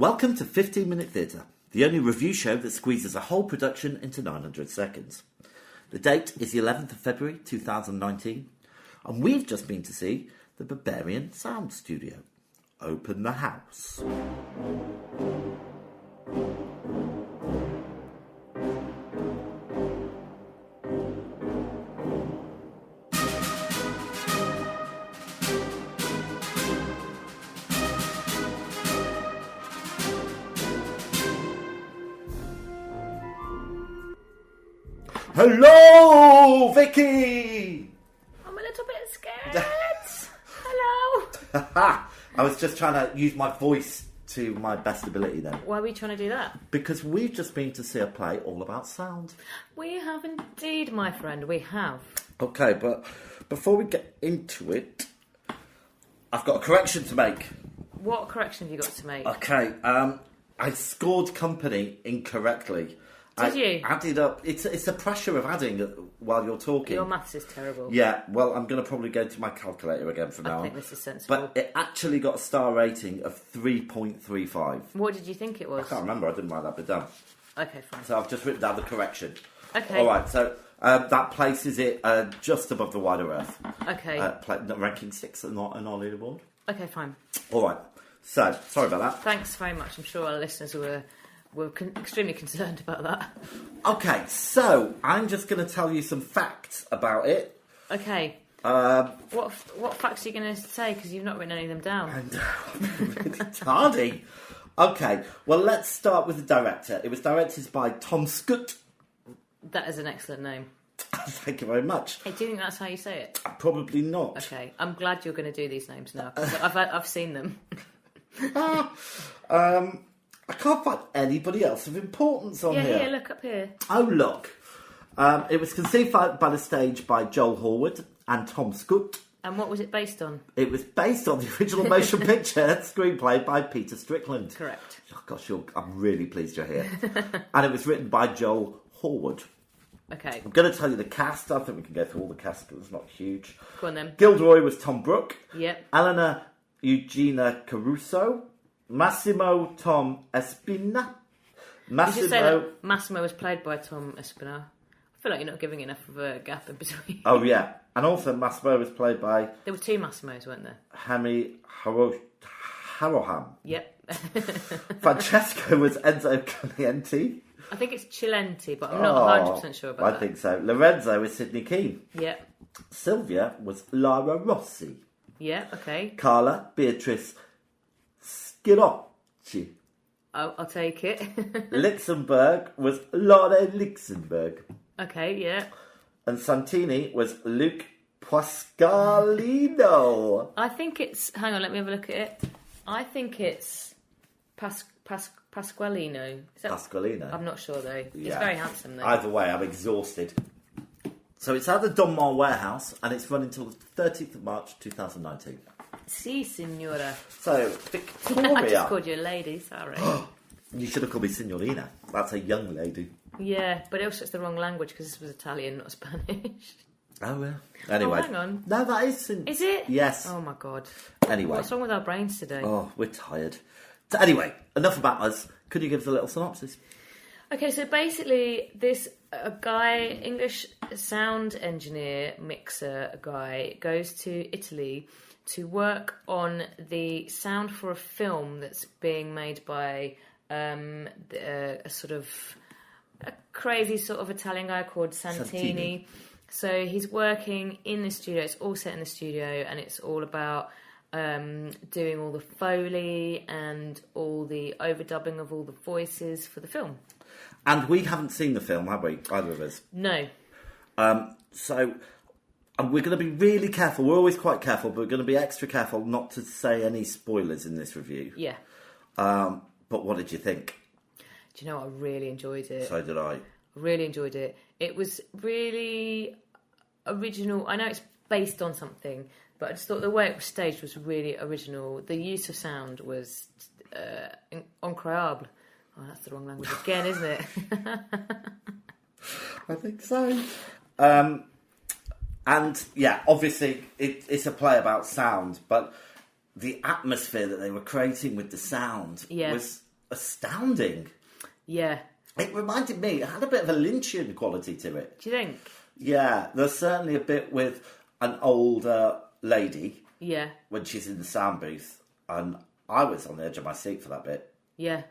Welcome to 15 Minute Theatre, the only review show that squeezes a whole production into 900 seconds. The date is the 11th of February 2019, and we've just been to see the Berberian Sound Studio. Open the house. Hello, Vicky! I'm a little bit scared. Hello. I was just trying to use my voice to my best ability then. Why are we trying to do that? Because we've just been to see a play all about sound. We have indeed, my friend. We have. Okay, but before we get into it, I've got a correction to make. What correction have you got to make? Okay, I scored company incorrectly. Did you? Added up. It's the pressure of adding while you're talking. Your maths is terrible. Yeah, well, I'm going to probably go to my calculator again from now on. I think this is sensible. But it actually got a star rating of 3.35. What did you think it was? I can't remember. I didn't write that bit down. Okay, fine. So I've just written down the correction. Okay. All right, so that places it just above the wider Earth. Okay. Ranking 6 and not an Ollie Award. Okay, fine. All right. So, sorry about that. Thanks very much. I'm sure our listeners were extremely concerned about that. Okay, so I'm just going to tell you some facts about it. Okay. What facts are you going to say? Because you've not written any of them down. I'm really tardy. Okay, well, let's start with the director. It was directed by Tom Scutt. That is an excellent name. Thank you very much. Hey, do you think that's how you say it? Probably not. Okay, I'm glad you're going to do these names now. 'Cause I've seen them. I can't find anybody else of importance on here. Yeah, look up here. Oh, look. It was conceived by the stage by Joel Horwood and Tom Scutt. And what was it based on? It was based on the original motion picture screenplay by Peter Strickland. Correct. Oh, gosh, I'm really pleased you're here. And it was written by Joel Horwood. Okay. I'm going to tell you the cast. I think we can go through all the cast because it's not huge. Go on then. Gilderoy was Tom Brooke. Yep. Eleanor Eugenia Caruso. Massimo Tom Espina. Did you say that Massimo was played by Tom Espina? I feel like you're not giving enough of a gap in between. Oh, yeah. And also Massimo was played by... There were two Massimos, weren't there? Hami Haroham. Yep. Francesco was Enzo Calienti. I think it's Cilenti, but I'm not 100% sure about that. I think so. Lorenzo was Sidney Keane. Yep. Sylvia was Lara Rossi. Yep, okay. Carla, Beatrice Schirocci. I'll take it. Luxembourg was Laura Luxembourg. Okay, yeah. And Santini was Luke Pasqualino. I think it's... Hang on, let me have a look at it. I think it's Pasqualino. Is that... Pasqualino? I'm not sure, though. Yeah. He's very handsome, though. Either way, I'm exhausted. So it's at the Donmar Warehouse, and it's running until the 30th of March 2019. Si, signora. So, I Victoria. just called you a lady, sorry. You should have called me Signorina. That's a young lady. Yeah, but also it's the wrong language because this was Italian, not Spanish. Oh, well. Anyway. Oh, hang on. No, that is... Is it? Yes. Oh, my God. Anyway. What's wrong with our brains today? Oh, we're tired. So anyway, enough about us. Could you give us a little synopsis? Okay, so basically a guy, English sound engineer, mixer guy, goes to Italy to work on the sound for a film that's being made by a sort of a crazy sort of Italian guy called Santini. So he's working in the studio. It's all set in the studio, and it's all about doing all the Foley and all the overdubbing of all the voices for the film. And we haven't seen the film, have we? Either of us. No. So we're going to be really careful. We're always quite careful, but we're going to be extra careful not to say any spoilers in this review. Yeah. But what did you think? Do you know what? I really enjoyed it. So did I. Really enjoyed it. It was really original. I know it's based on something, but I just thought the way it was staged was really original. The use of sound was incroyable. Oh, that's the wrong language again, isn't it? I think so. And yeah, obviously it's a play about sound, but the atmosphere that they were creating with the sound was astounding. Yeah. It reminded me, it had a bit of a Lynchian quality to it. Do you think? Yeah, there's certainly a bit with an older lady. Yeah. When she's in the sound booth, and I was on the edge of my seat for that bit. Yeah.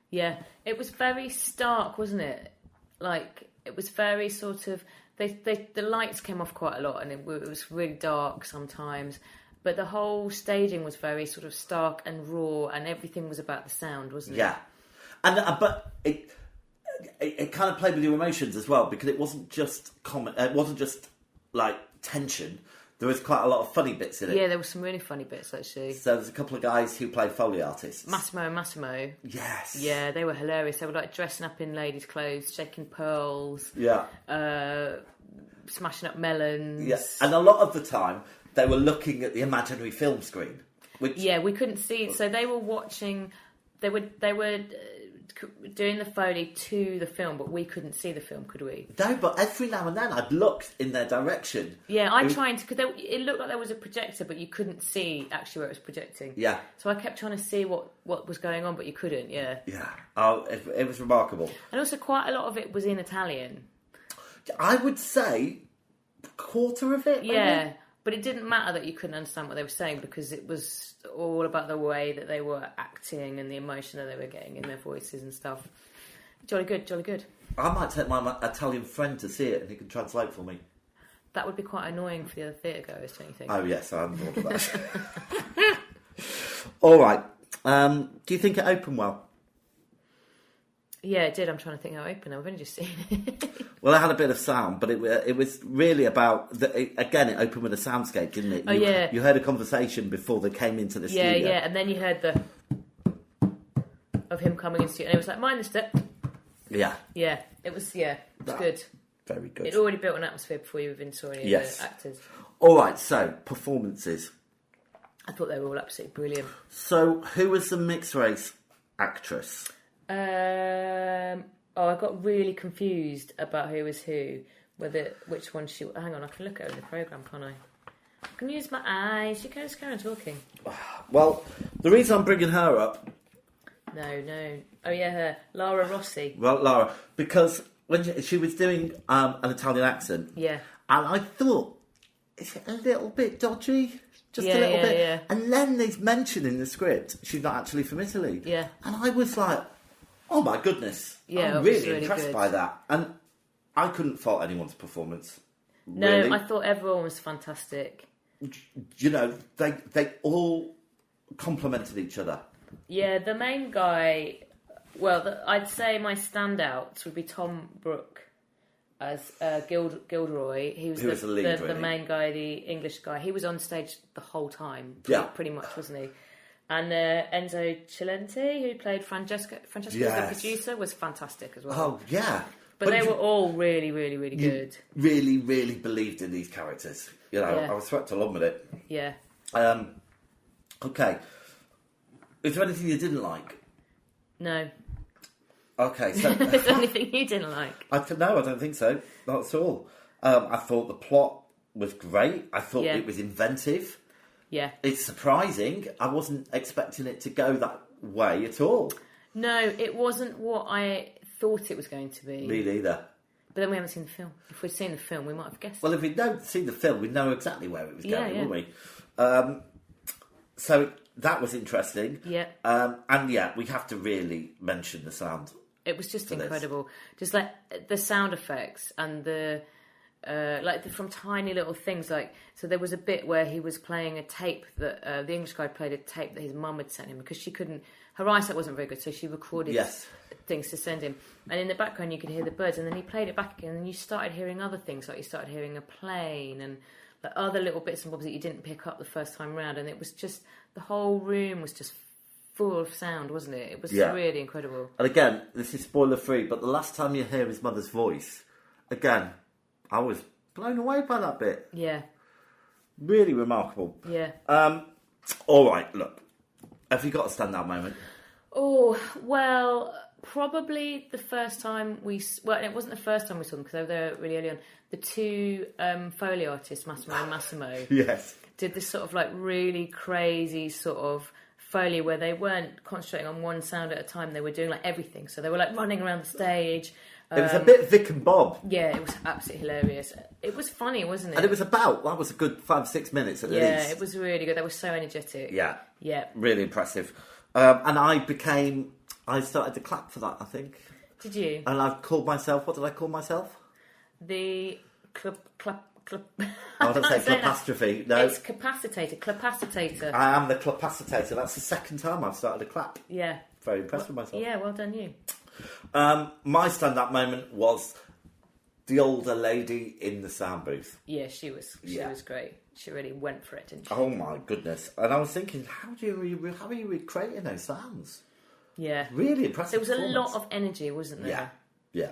Yeah. It was very stark, wasn't it? Like, it was very sort of... the lights came off quite a lot, and it was really dark sometimes. But the whole staging was very sort of stark and raw, and everything was about the sound, wasn't it? Yeah. And but it kind of played with your emotions as well, because it wasn't just it wasn't just like tension. There was quite a lot of funny bits in it. Yeah, there were some really funny bits actually. So there's a couple of guys who played Foley artists. Massimo and Massimo. Yes. Yeah, they were hilarious. They were like dressing up in ladies' clothes, shaking pearls. Yeah. Smashing up melons. Yeah. And a lot of the time they were looking at the imaginary film screen. Which yeah, we couldn't see it. So they were watching. They were doing the Foley to the film, but we couldn't see the film, could we? No, but every now and then I'd looked in their direction. Yeah, I tried to, because it looked like there was a projector, but you couldn't see actually where it was projecting. Yeah. So I kept trying to see what was going on, but you couldn't, yeah. Yeah. Oh, it was remarkable. And also quite a lot of it was in Italian. I would say a quarter of it, maybe? Yeah, but it didn't matter that you couldn't understand what they were saying, because it was all about the way that they were acting and the emotion that they were getting in their voices and stuff. Jolly good, jolly good. I might take my Italian friend to see it and he can translate for me. That would be quite annoying for the other theatre goers, don't you think? Oh, yes, I hadn't thought of that. All right. Do you think it opened well? Yeah, it did. I'm trying to think how it opened. I've only just seen it. Well, it had a bit of sound, but it was really about... Again, it opened with a soundscape, didn't it? Yeah. You heard a conversation before they came into the studio. Yeah, and then you heard the... of him coming into the studio, and it was like, mind the step. Yeah. Yeah, it was good. Very good. It already built an atmosphere before you even saw any of the actors. All right, so, performances. I thought they were all absolutely brilliant. So, who was the mixed race actress? I got really confused about who was who, which one she... Hang on, I can look at her in the programme, can't I? I can use my eyes. You can just carry on talking. Well, the reason I'm bringing her up... No. Oh, yeah, her. Lara Rossi. Well, Lara, because when she was doing an Italian accent... Yeah. And I thought, is it a little bit dodgy? Just a little bit. Yeah. And then there's mention in the script, she's not actually from Italy. Yeah. And I was like, oh my goodness. Yeah, I'm really impressed by that. And I couldn't fault anyone's performance. No, really. I thought everyone was fantastic. You know, they all complimented each other. Yeah, the main guy... Well, I'd say my standouts would be Tom Brooke as Gilderoy. He was the lead, really. The main guy, the English guy. He was on stage the whole time, pretty much, wasn't he? And Enzo Cilenti, who played Francesco, the producer, was fantastic as well. Oh, yeah. But they were all really, really, really good. Really, really believed in these characters. You know, I was swept along with it. Yeah. Okay. Is there anything you didn't like? No. Okay, so... Is there anything you didn't like? No, I don't think so. Not at all. I thought the plot was great. I thought it was inventive. Yeah. It's surprising. I wasn't expecting it to go that way at all. No, it wasn't what I thought it was going to be. Me neither. But then we haven't seen the film. If we'd seen the film, we might have guessed. Well, if we don't see the film, we know exactly where it was going, wouldn't we? So that was interesting. Yeah. And we have to really mention the sound. It was just incredible. Just like the sound effects and the from tiny little things. Like, so there was a bit where he was playing a tape that the English guy played a tape that his mum had sent him because she couldn't. Her eyesight wasn't very good, so she recorded things to send him. And in the background, you could hear the birds, and then he played it back again, and then you started hearing other things, like you started hearing a plane and like other little bits and bobs that you didn't pick up the first time round. And it was just the whole room was just full of sound, wasn't it? It was really incredible. And again, this is spoiler free, but the last time you hear his mother's voice, again, I was blown away by that bit. Yeah. Really remarkable. Yeah. All right, look. Have you got a standout moment? Oh, well, probably the first time Well, it wasn't the first time we saw them because they were there really early on. The two Foley artists, Massimo and Massimo, yes, did this sort of like really crazy sort of Foley where they weren't concentrating on one sound at a time. They were doing like everything. So they were like running around the stage. It was a bit Vic and Bob. Yeah, it was absolutely hilarious. It was funny, wasn't it? And it was that was a good 5-6 minutes at least. Yeah, it was really good. They were so energetic. Yeah. Yeah. Really impressive. And I started to clap for that, I think. Did you? And I've called myself, what did I call myself? The clap. I want to say clapastrophe. No. It's clapacitator. I am the clapacitator. That's the second time I've started to clap. Yeah. Very impressed with myself. Yeah, well done you. My stand-up moment was the older lady in the sound booth. Yeah, she was great. She really went for it, didn't she? Oh my goodness! And I was thinking, how are you recreating those sounds? Yeah, really impressive. There was a lot of energy, wasn't there? Yeah.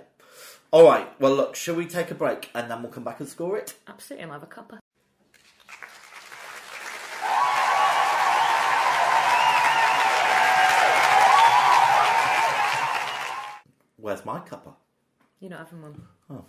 All right. Well, look, shall we take a break and then we'll come back and score it? Absolutely, I'll have a cuppa. Where's my cuppa? You're not having one. Oh.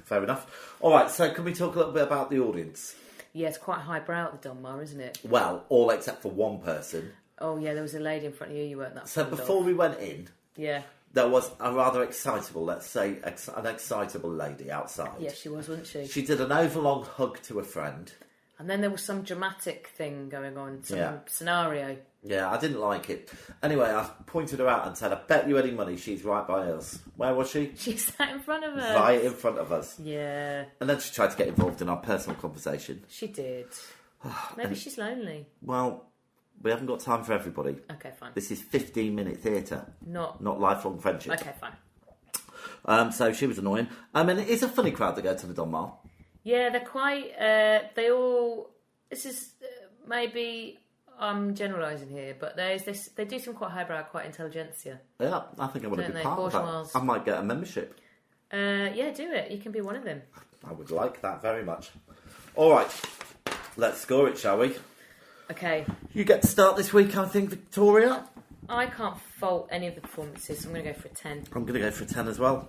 Fair enough. All right, so can we talk a little bit about the audience? Yeah, it's quite highbrow at the Donmar, isn't it? Well, all except for one person. Oh, yeah, there was a lady in front of you weren't that So fond before of. we went in, yeah, there was a rather excitable, let's say, an excitable lady outside. Yeah, she was, wasn't she? She did an overlong hug to a friend. And then there was some dramatic thing going on, some scenario. Yeah, I didn't like it. Anyway, I pointed her out and said, I bet you any money she's right by us. Where was she? She sat in front of us. Right in front of us. Yeah. And then she tried to get involved in our personal conversation. She did. Maybe she's lonely. Well, we haven't got time for everybody. Okay, fine. This is 15-minute theatre. Not lifelong friendship. Okay, fine. So she was annoying. I mean, it is a funny crowd that go to the Donmar. Yeah, they're quite... they all... This is maybe... I'm generalising here, but there's this. They do seem quite highbrow, quite intelligentsia. Yeah, I think I want to be part of that. I might get a membership. Yeah, do it. You can be one of them. I would like that very much. All right, let's score it, shall we? Okay. You get to start this week, I think, Victoria. I can't fault any of the performances, so I'm going to go for a 10. I'm going to go for a 10 as well.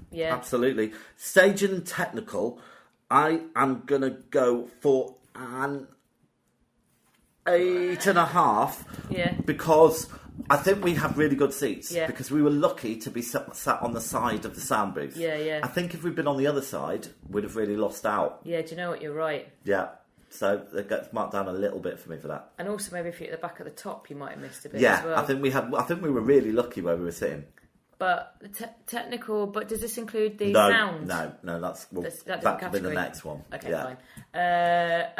Yeah, absolutely. Staging and technical, I am going to go for an 8.5. Yeah. Because I think we have really good seats. Yeah. Because we were lucky to be sat on the side of the sound booth. Yeah. I think if we'd been on the other side, we'd have really lost out. Yeah, do you know what? You're right. Yeah. So it gets marked down a little bit for me for that. And also maybe if you're at the back at the top, you might have missed a bit Yeah, as well. I think we were really lucky where we were sitting. But technical, but does this include the No, sound? No, that could be the next one. Okay, yeah. fine.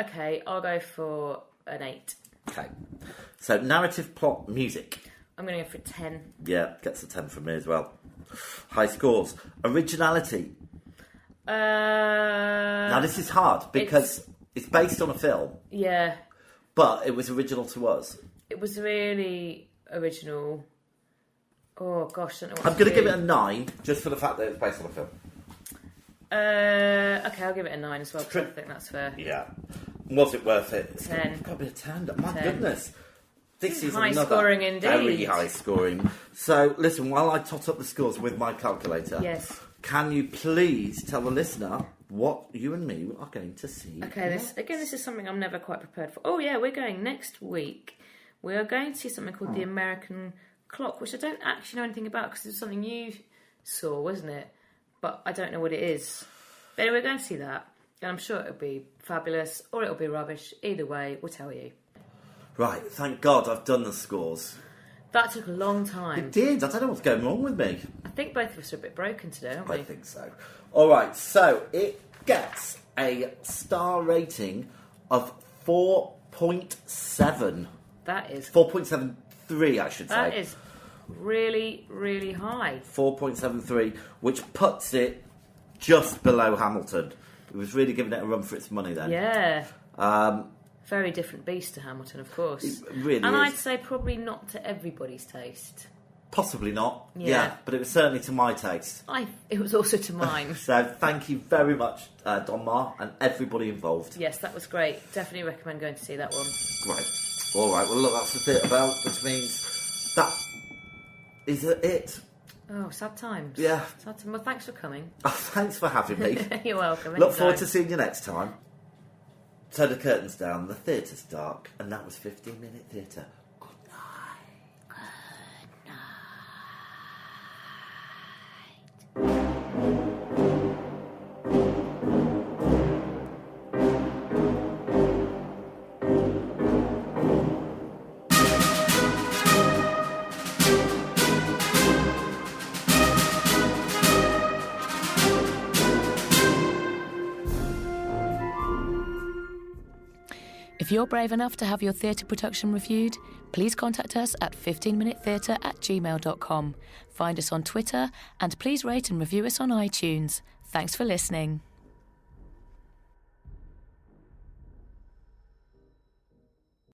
Okay, I'll go for an 8. Okay. So narrative, plot, music. I'm going to go for 10. Yeah, gets a 10 from me as well. High scores. Originality. Now this is hard because it's based on a film. Yeah. But it was original to us. It was really original. Oh gosh, I don't know what I'm going to give it a 9 just for the fact that it's based on a film. Okay, I'll give it a 9 as well because I think that's fair. Yeah. Was it worth it? 10. It's got to be a 10. My goodness. This is high another scoring indeed. very high scoring. So, listen, while I tot up the scores with my calculator, yes, can you please tell the listener what you and me are going to see? Okay, this is something I'm never quite prepared for. Oh yeah, we're going next week. We are going to see something called the American Clock, which I don't actually know anything about because it's something you saw, wasn't it? But I don't know what it is. But anyway, we're going to see that. And I'm sure it'll be fabulous or it'll be rubbish. Either way, we'll tell you. Right, thank God I've done the scores. That took a long time. It did. I don't know what's going wrong with me. I think both of us are a bit broken today, aren't we? I think so. All right, so it gets a star rating of 4.7. That is... 4.73, I should say. That is really, really high. 4.73, which puts it just below Hamilton. It was really giving it a run for its money then. Yeah. Very different beast to Hamilton, of course. It really and is. I'd say probably not to everybody's taste. Possibly not. Yeah. But it was certainly to my taste. It was also to mine. So thank you very much, Donmar, and everybody involved. Yes, that was great. Definitely recommend going to see that one. Right. All right. Well, look, that's the theatre bell, which means that is it. Oh, sad times. Yeah. Sad time. Well, thanks for coming. Oh, thanks for having me. You're welcome. Look forward to seeing you next time. turn the curtains down, the theatre's dark, and that was 15-minute theatre. Good night. Good night. If you're brave enough to have your theatre production reviewed, please contact us at 15minutetheatre@gmail.com. Find us on Twitter and please rate and review us on iTunes. Thanks for listening.